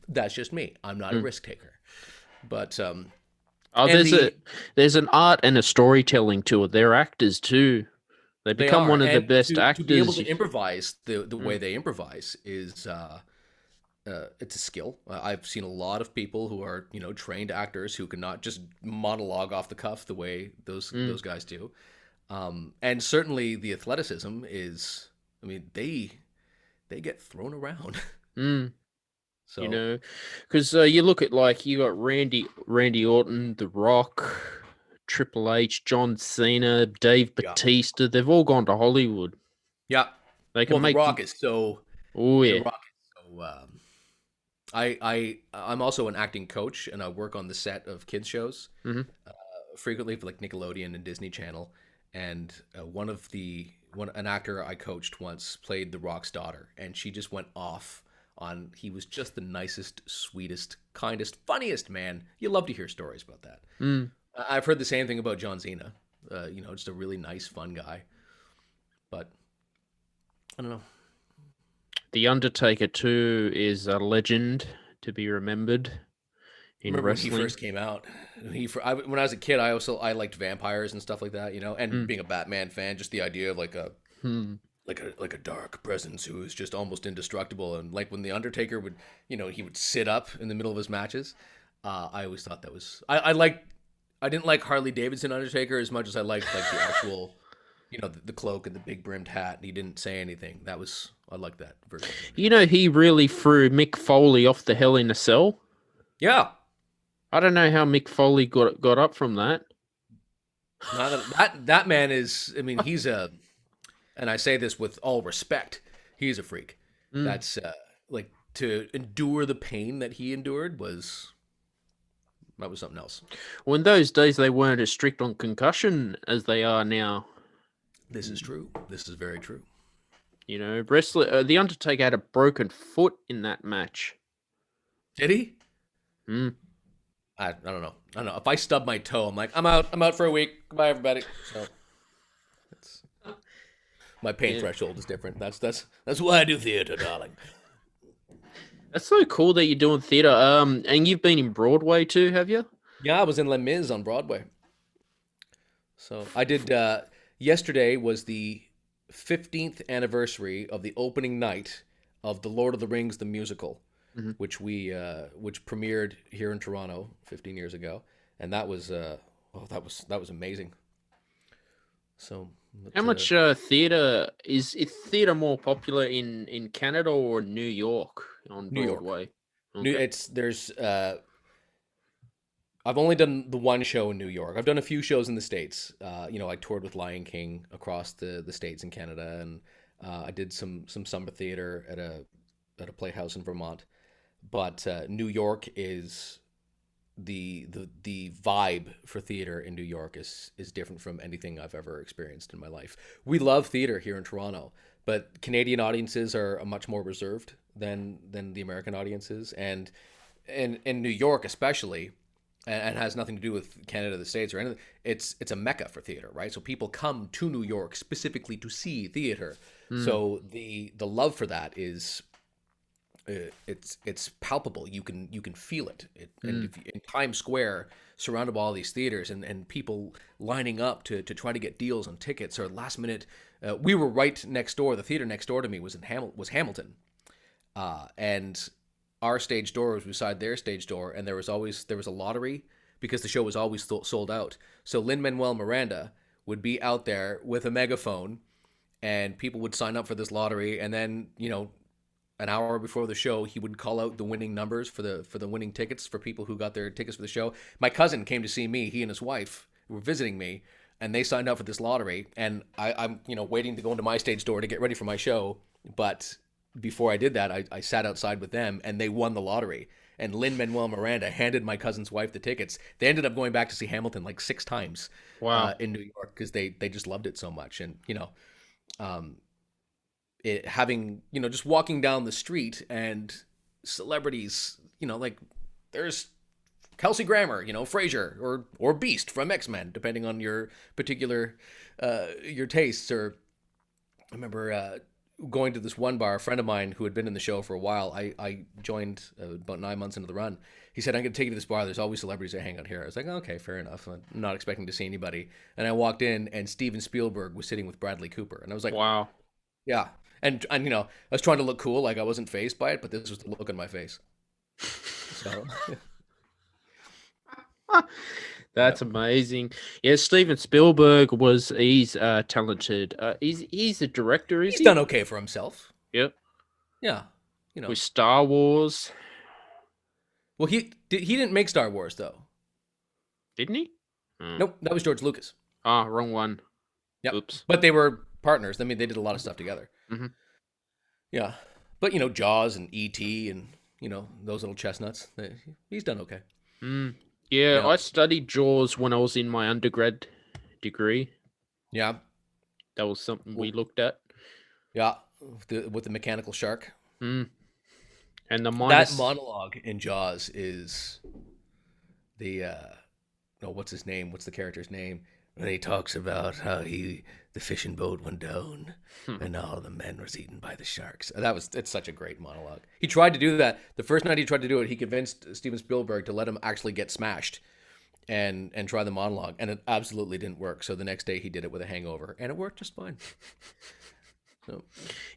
That's just me. I'm not a risk taker. But there's an art and a storytelling to it. They're actors too. They become one of the best actors. To be able to improvise the way they improvise is it's a skill. I've seen a lot of people who are trained actors who cannot just monologue off the cuff the way those guys do. And certainly the athleticism is. I mean, they get thrown around. So because you look at like you got Randy Orton, The Rock, Triple H, John Cena, Dave Bautista. They've all gone to Hollywood. Yeah, they can make. The Rock is so. Oh yeah. The Rock is so. I'm also an acting coach, and I work on the set of kids shows frequently for like Nickelodeon and Disney Channel. And an actor I coached once played The Rock's daughter, and she just went off on. He was just the nicest, sweetest, kindest, funniest man. You love to hear stories about that. I've heard the same thing about John Cena. Just a really nice, fun guy. But I don't know. The Undertaker too is a legend to be remembered in wrestling. When he first came out, when I was a kid, I liked vampires and stuff like that. And being a Batman fan, just the idea of like a dark presence who is just almost indestructible. And like when the Undertaker would, he would sit up in the middle of his matches. I always thought that was I didn't like Harley Davidson Undertaker as much as I liked like the actual, the cloak and the big brimmed hat. And he didn't say anything. I like that version. He really threw Mick Foley off the Hell in a Cell. Yeah. I don't know how Mick Foley got up from that. That man is. I mean, he's a. And I say this with all respect. He's a freak. That's like to endure the pain that he endured was something else. Well, in those days, they weren't as strict on concussion as they are now. This is true. This is very true. Wrestler, the Undertaker had a broken foot in that match. Did he? I don't know. If I stub my toe, I'm like, I'm out for a week. Goodbye, everybody. So my pain threshold is different. That's why I do theater, darling. That's so cool that you're doing theater. And you've been in Broadway too, have you? Yeah, I was in Les Mis on Broadway. So I did. Yesterday was the 15th anniversary of the opening night of The Lord of the Rings the musical, which premiered here in Toronto 15 years ago, and that was amazing. So how much theater is theater more popular in Canada or New York on Broadway? New York. Okay. I've only done the one show in New York. I've done a few shows in the States. I toured with Lion King across the States and Canada, and I did some summer theater at a playhouse in Vermont. But New York is the vibe for theater in New York is different from anything I've ever experienced in my life. We love theater here in Toronto, but Canadian audiences are much more reserved than the American audiences, and in New York especially. And has nothing to do with Canada, the States, or anything. It's a mecca for theater, right? So people come to New York specifically to see theater. So the love for that is it's palpable. You can feel it. And if in Times Square, surrounded by all these theaters and people lining up to try to get deals on tickets, or last minute we were right next door. The theater next door to me was was Hamilton, and our stage door was beside their stage door, and there was a lottery because the show was always sold out. So Lin-Manuel Miranda would be out there with a megaphone, and people would sign up for this lottery, and then an hour before the show, he would call out the winning numbers for the winning tickets for people who got their tickets for the show. My cousin came to see me. He and his wife were visiting me, and they signed up for this lottery. And I'm waiting to go into my stage door to get ready for my show. But before I did that, I sat outside with them, and they won the lottery. And Lin-Manuel Miranda handed my cousin's wife the tickets. They ended up going back to see Hamilton like 6 times. Wow. In New York because they just loved it so much. And it having just walking down the street and celebrities, like there's Kelsey Grammer, Frasier or Beast from X-Men, depending on your particular your tastes. Or I remember going to this one bar. A friend of mine who had been in the show for a while, I joined about 9 months into the run. He said, I'm going to take you to this bar. There's always celebrities that hang out here. I was like, okay, fair enough. I'm not expecting to see anybody. And I walked in, and Steven Spielberg was sitting with Bradley Cooper. And I was like, Wow. Yeah. And I was trying to look cool, like I wasn't fazed by it, but this was the look on my face. So That's amazing. Yeah, Steven Spielberg he's talented. He's a director, is he's he? done okay for himself. Yep. Yeah. With Star Wars. Well, he didn't make Star Wars though. Didn't he? Nope, that was George Lucas. Ah, wrong one. Yep. Oops. But they were partners. I mean, they did a lot of stuff together. Mm-hmm. Yeah. But Jaws and E.T. and those little chestnuts. He's done okay. Yeah, I studied Jaws when I was in my undergrad degree. Yeah. That was something we looked at. Yeah, with the mechanical shark. And the that monologue in Jaws is the what's his name? What's the character's name? When he talks about how the fishing boat went down and all the men was eaten by the sharks. It's such a great monologue. He tried to do that. The first night he tried to do it, he convinced Steven Spielberg to let him actually get smashed and try the monologue, and it absolutely didn't work. So the next day he did it with a hangover, and it worked just fine. So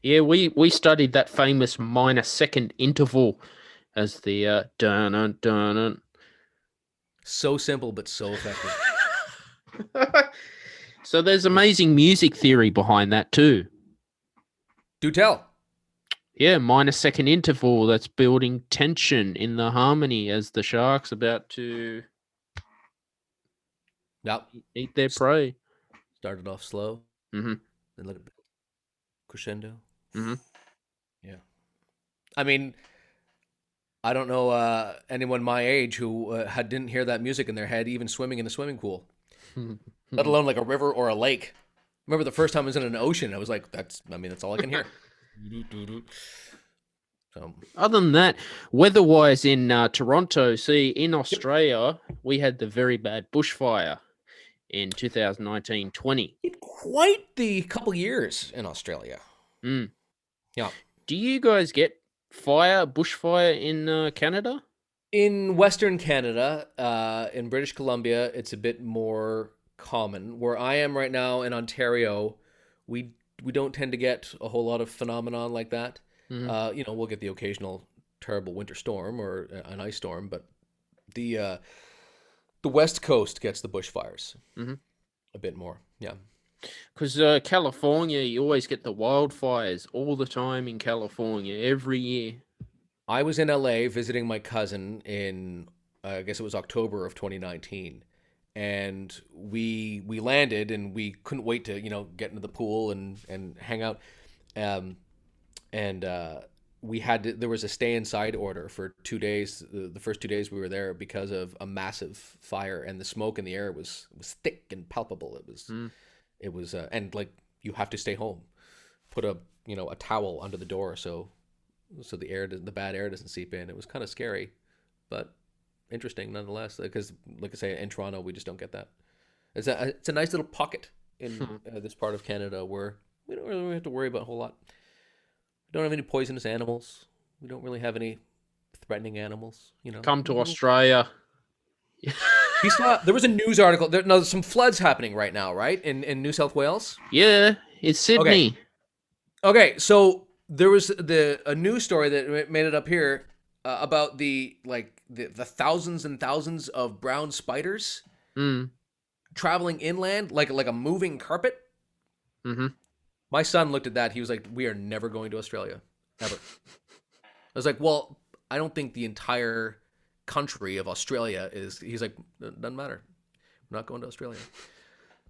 yeah, we studied that famous minor second interval as the dun dun. So simple but so effective. So there's amazing music theory behind that too. Do tell. Yeah, minor second interval that's building tension in the harmony as the shark's about to eat their prey. Started off slow, then let it build. Crescendo. Yeah. I mean, I don't know anyone my age who didn't hear that music in their head, even swimming in a swimming pool. Let alone like a river or a lake. Remember the first time I was in an ocean, I was like, that's all I can hear. So, other than that, weather-wise in Toronto, in Australia, we had the very bad bushfire in 2019-20. Quite the couple years in Australia. Yeah. Do you guys get bushfire in Canada? In Western Canada, in British Columbia, it's a bit more common. Where I am right now in Ontario, we don't tend to get a whole lot of phenomenon like that. We'll get the occasional terrible winter storm or an ice storm, but the West Coast gets the bushfires a bit more. Yeah. Because California, you always get the wildfires all the time in California, every year. I was in LA visiting my cousin in, I guess it was October of 2019. And we landed and we couldn't wait to, get into the pool and hang out. There was a stay inside order for 2 days. The first 2 days we were there because of a massive fire, and the smoke in the air was thick and palpable. It was and like you have to stay home, put a towel under the door so the bad air doesn't seep in. It was kind of scary, but interesting nonetheless. Because like I say, in Toronto we just don't get that. It's a nice little pocket in this part of Canada where we don't really have to worry about a whole lot. We don't have any poisonous animals. We don't really have any threatening animals. Come to Australia. There was a news article. There's some floods happening right now, right? In New South Wales? Yeah. It's Okay. Sydney. Okay, so there was a news story that made it up here about the thousands and thousands of brown spiders Mm. traveling inland like a moving carpet. Mm-hmm. My son looked at that. He was like, "We are never going to Australia, ever." I was like, "Well, I don't think the entire country of Australia is." He's like, "Doesn't matter. We're not going to Australia."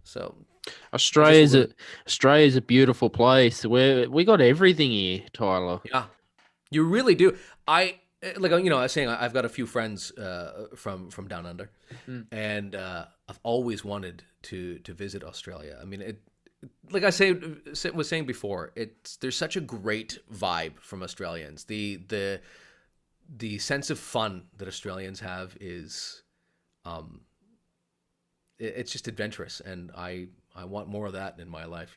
So I just Australia's a Australia's a beautiful place. We got everything here, Tyler. yeah, you really do. I was saying I've got a few friends from down under, Mm. and I've always wanted to visit Australia. I mean, like I was saying before, there's such a great vibe from Australians. The sense of fun that Australians have is, it's just adventurous, and I want more of that in my life.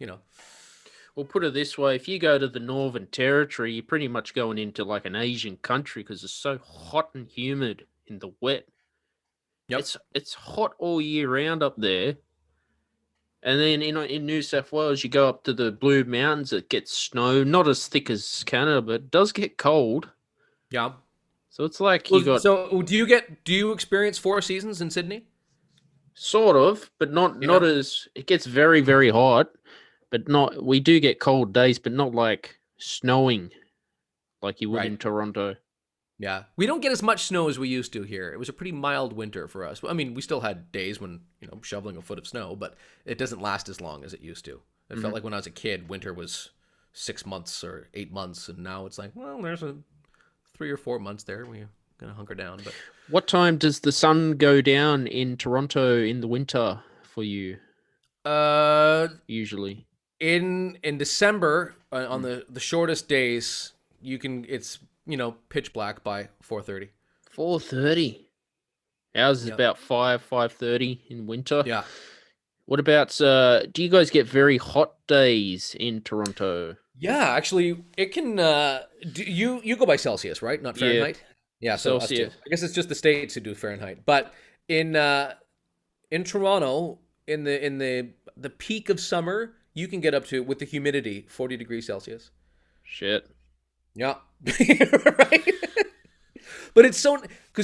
We'll put it this way: if you go to the Northern Territory, you're pretty much going into like an Asian country because it's so hot and humid in the wet. Yep. It's hot all year round up there. And then in New South Wales, you go up to the Blue Mountains. It gets snow, not as thick as Canada, but it does get cold. Yeah. So it's like you Well, got so do you experience 4 seasons in Sydney? sort of, but not Yeah. as it gets very, very hot, but not we do get cold days, but not like snowing like you would Right. in Toronto. Yeah. We don't get as much snow as we used to here. It was a pretty mild winter for us. I mean, we still had days when, shoveling a foot of snow, but it doesn't last as long as it used to. It felt like when I was a kid, winter was 6 months or 8 months, and now it's like, well, there's a 3 or 4 months there. We're gonna hunker down. But What time does the sun go down in Toronto in the winter for you uh, usually? in December on Mm. the shortest days, it's pitch black by 4:30. 4:30. Ours is Yeah. about 5:30 in winter. Yeah. What about do you guys get very hot days in Toronto? Yeah, actually, it can. You go by Celsius, right? Not Yeah, Fahrenheit. Yeah, so us too. Celsius. I guess it's just the states who do Fahrenheit. But in Toronto, in the peak of summer, you can get up to, with the humidity, 40 degrees Celsius. Shit. Yeah, right. But it's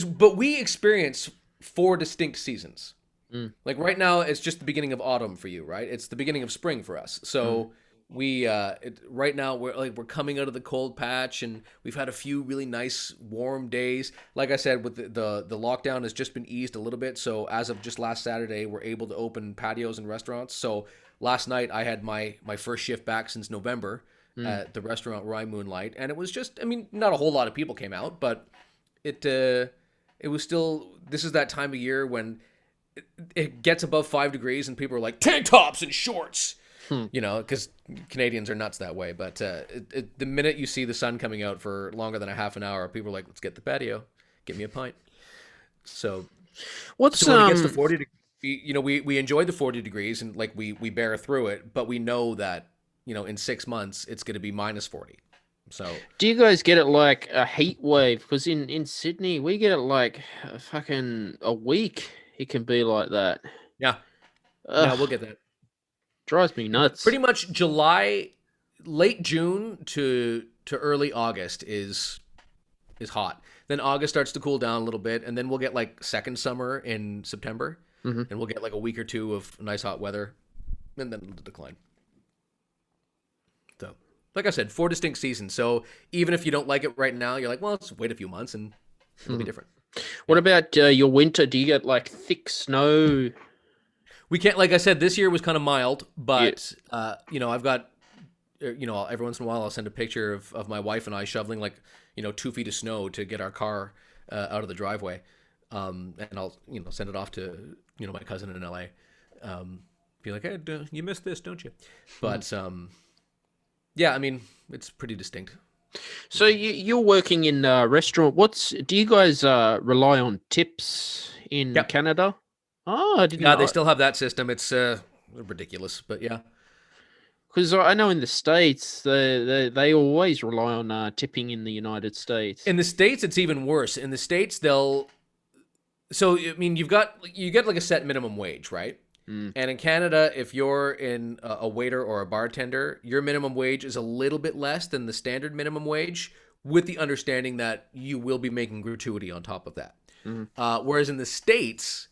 but we experience 4 distinct seasons. Mm. Like right now, it's just the beginning of autumn for you, right? It's the beginning of spring for us. So right now we're coming out of the cold patch, and we've had a few really nice warm days. Like I said, with the lockdown has just been eased a little bit. So as of just last Saturday, we're able to open patios and restaurants. So last night I had my first shift back since November at the restaurant where I moonlight, and it was just, I mean, not a whole lot of people came out, but it was still, this is that time of year when it gets above 5 degrees and people are like tank tops and shorts, because Canadians are nuts that way. But the minute you see the sun coming out for longer than a half an hour, people are like, let's get the patio, get me a pint. So What's when it gets to 40 degrees, we enjoy the 40 degrees and like we bear through it, but we know that, in 6 months it's going to be minus 40. So do you guys get it like a heat wave? Because in Sydney we get it like fucking a week. It can be like that. yeah, Ugh, we'll get that. drives me nuts. Pretty much July, late June to early August is hot. Then August starts to cool down a little bit, and then we'll get like second summer in September, and we'll get like a week or two of nice hot weather, and then it'll decline. So, like I said, 4 distinct seasons. So even if you don't like it right now, you're like, well, let's wait a few months and it'll be different. What about your winter? Do you get like thick snow? We can't, like I said, this year was kind of mild, but I've got, every once in a while I'll send a picture of my wife and I shoveling like 2 feet of snow to get our car out of the driveway, and I'll send it off to my cousin in LA, be like, hey, you missed this, don't you? But yeah, I mean, it's pretty distinct. So you're working in a restaurant. Do you guys rely on tips in Yep. Canada? Oh, I didn't Yeah, know. they still have that system. It's ridiculous, but yeah. Because I know in the States, they always rely on tipping in the United States. In the States, it's even worse. In the States, so I mean, you get like a set minimum wage, right? And in Canada, if you're in a waiter or a bartender, your minimum wage is a little bit less than the standard minimum wage, with the understanding that you will be making gratuity on top of that. Whereas in the States,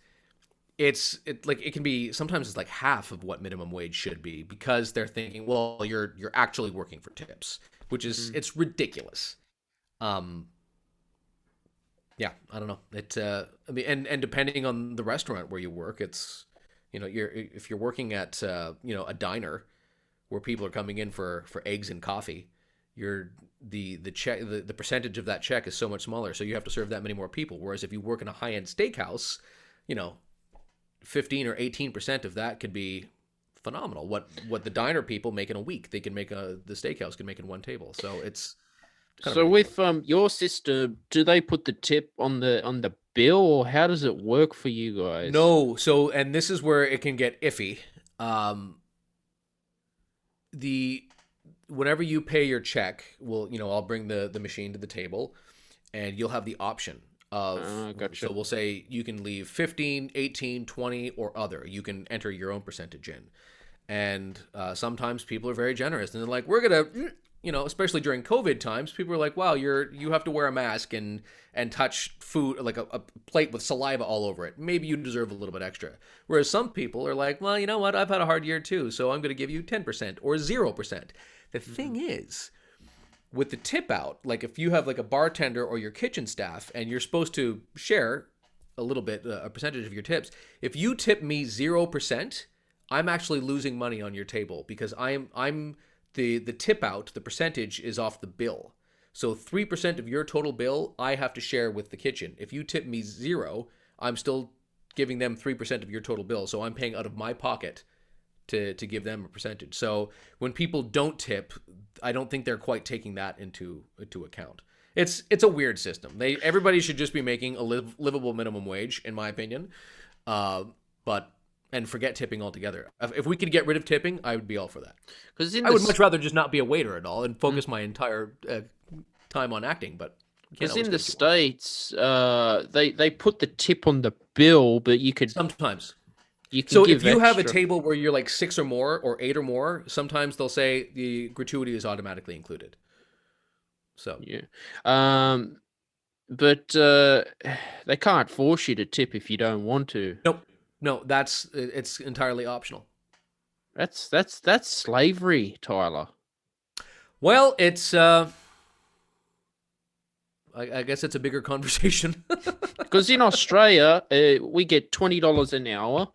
it can be, sometimes it's like half of what minimum wage should be, because they're thinking, well, you're actually working for tips, which is it's ridiculous. Yeah, I don't know. I mean, and depending on the restaurant where you work, it's, if you're working at a diner where people are coming in for eggs and coffee, the check, the percentage of that check is so much smaller, so you have to serve that many more people. Whereas if you work in a high-end steakhouse, 15 or 18% of that could be phenomenal. What the diner people make in a week, they can make the steakhouse can make in one table. So it's so with your system, do they put the tip on the bill, or how does it work for you guys? No. So, and this is where it can get iffy. Whenever you pay your check, I'll bring the machine to the table, and you'll have the option of, gotcha. So we'll say you can leave 15, 18, 20, or other. You can enter your own percentage in. And sometimes people are very generous, and they're like, we're going to, especially during COVID times, people are like, wow, you have to wear a mask and touch food, like a plate with saliva all over it. Maybe you deserve a little bit extra. Whereas some people are like, well, you know what? I've had a hard year too, so I'm going to give you 10% or 0%. The thing is, with the tip out, like if you have like a bartender or your kitchen staff and you're supposed to share a little bit, a percentage of your tips, if you tip me 0%, I'm actually losing money on your table, because I'm the tip out, the percentage is off the bill. So 3% of your total bill, I have to share with the kitchen. If you tip me 0, I'm still giving them 3% of your total bill. So I'm paying out of my pocket to give them a percentage. So when people don't tip, I don't think they're quite taking that into account. It's a weird system. Everybody should just be making a livable minimum wage, in my opinion. And forget tipping altogether. If we could get rid of tipping, I would be all for that. Because I would much rather just not be a waiter at all and focus my entire time on acting. But because in the States, they put the tip on the bill, but you could sometimes. You can so give if you have a extra. table where you're like 6 or more or 8 or more, sometimes they'll say the gratuity is automatically included. So yeah, but they can't force you to tip if you don't want to. Nope. No, it's entirely optional. That's slavery, Tyler. Well, it's I guess it's a bigger conversation. Because in Australia, we get $20 an hour,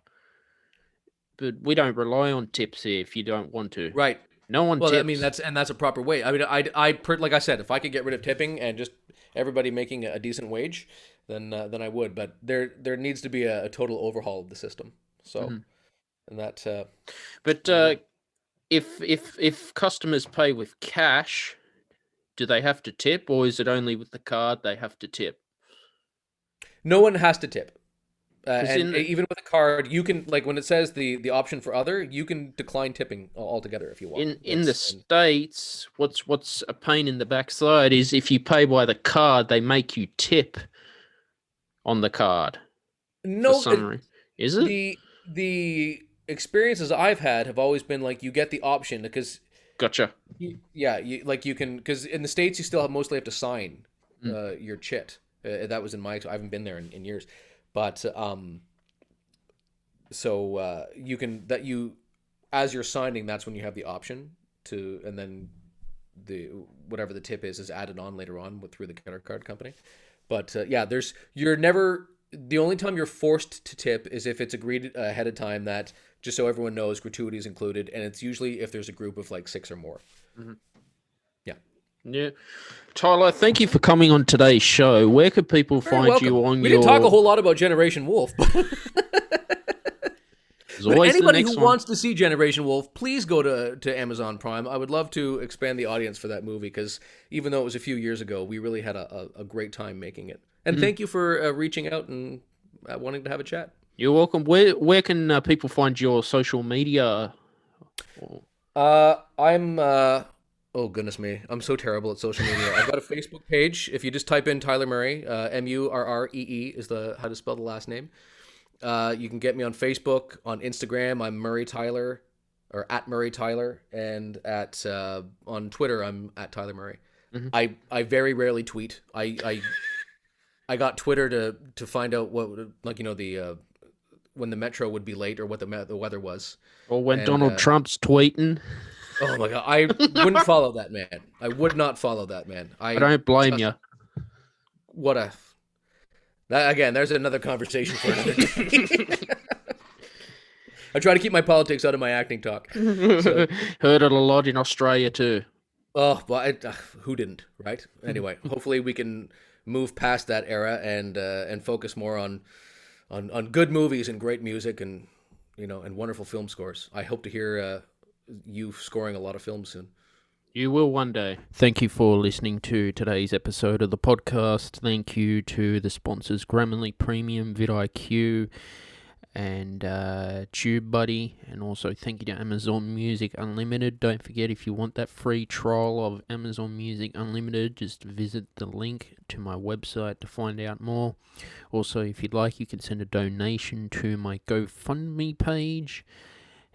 but we don't rely on tips here if you don't want to. Right. No one tips. Well, I mean, that's a proper way. I mean, like I said, if I could get rid of tipping and just everybody making a decent wage, then I would. But there needs to be a total overhaul of the system. So, and that. But if customers pay with cash, do they have to tip, or is it only with the card they have to tip? No one has to tip. Even with a card, you can, like when it says the option for other, you can decline tipping altogether if you want. In the States, what's a pain in the backside is if you pay by the card, they make you tip on the card. No, is it? The experiences I've had have always been like you get the option because. Gotcha. You can, because in the States you still mostly have to sign your chit. That was in my. I haven't been there in years. But you can as you're signing, that's when you have the option to, and then whatever the tip is added on later on through the credit card company. But the only time you're forced to tip is if it's agreed ahead of time that, just so everyone knows, gratuity is included, and it's usually if there's a group of like 6 or more. Mm-hmm. Yeah. Tyler, thank you for coming on today's show. Where could people find you on We didn't talk a whole lot about Generation Wolf. But anybody who wants to see Generation Wolf, please go to Amazon Prime. I would love to expand the audience for that movie, because even though it was a few years ago, we really had a great time making it. And thank you for reaching out and wanting to have a chat. You're welcome. Where can people find your social media? Oh, goodness me. I'm so terrible at social media. I've got a Facebook page. If you just type in Tyler Murree, Murree is how to spell the last name. You can get me on Facebook, on Instagram. I'm Murray Tyler, or at Murray Tyler, and at on Twitter I'm at Tyler Murray. Mm-hmm. I very rarely tweet. I got Twitter to find out what, like, the when the metro would be late or what the weather was, or when Donald Trump's tweeting. Oh my God, I wouldn't follow that man. I would not follow that man. I don't blame you. Again, there's another conversation for another day. I try to keep my politics out of my acting talk. So. Heard it a lot in Australia too. Oh, well, who didn't, right? Anyway, hopefully we can move past that era and focus more on good movies and great music and wonderful film scores. I hope to hear you scoring a lot of films soon. You will one day. Thank you for listening to today's episode of the podcast. Thank you to the sponsors Grammarly Premium, vidIQ, and TubeBuddy. And also thank you to Amazon Music Unlimited. Don't forget, if you want that free trial of Amazon Music Unlimited, just visit the link to my website to find out more. Also, if you'd like, you can send a donation to my GoFundMe page.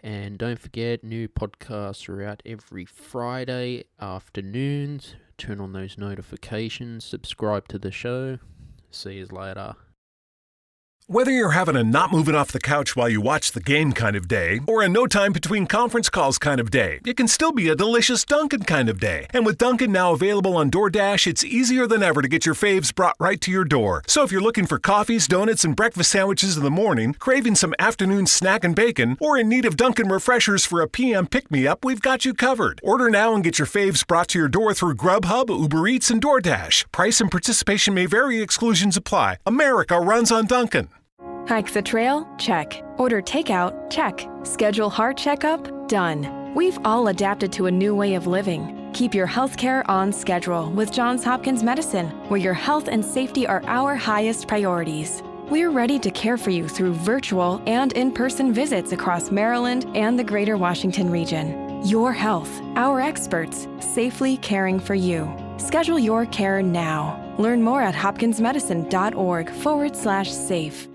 And don't forget, new podcasts are out every Friday afternoons. Turn on those notifications, subscribe to the show. See you later. Whether you're having a not moving off the couch while you watch the game kind of day, or a no time between conference calls kind of day, it can still be a delicious Dunkin' kind of day. And with Dunkin' now available on DoorDash, it's easier than ever to get your faves brought right to your door. So if you're looking for coffees, donuts, and breakfast sandwiches in the morning, craving some afternoon snack and bacon, or in need of Dunkin' refreshers for a PM pick-me-up, we've got you covered. Order now and get your faves brought to your door through Grubhub, Uber Eats, and DoorDash. Price and participation may vary. Exclusions apply. America runs on Dunkin'. Hike the trail? Check. Order takeout? Check. Schedule heart checkup? Done. We've all adapted to a new way of living. Keep your healthcare on schedule with Johns Hopkins Medicine, where your health and safety are our highest priorities. We're ready to care for you through virtual and in-person visits across Maryland and the greater Washington region. Your health, our experts, safely caring for you. Schedule your care now. Learn more at hopkinsmedicine.org/safe.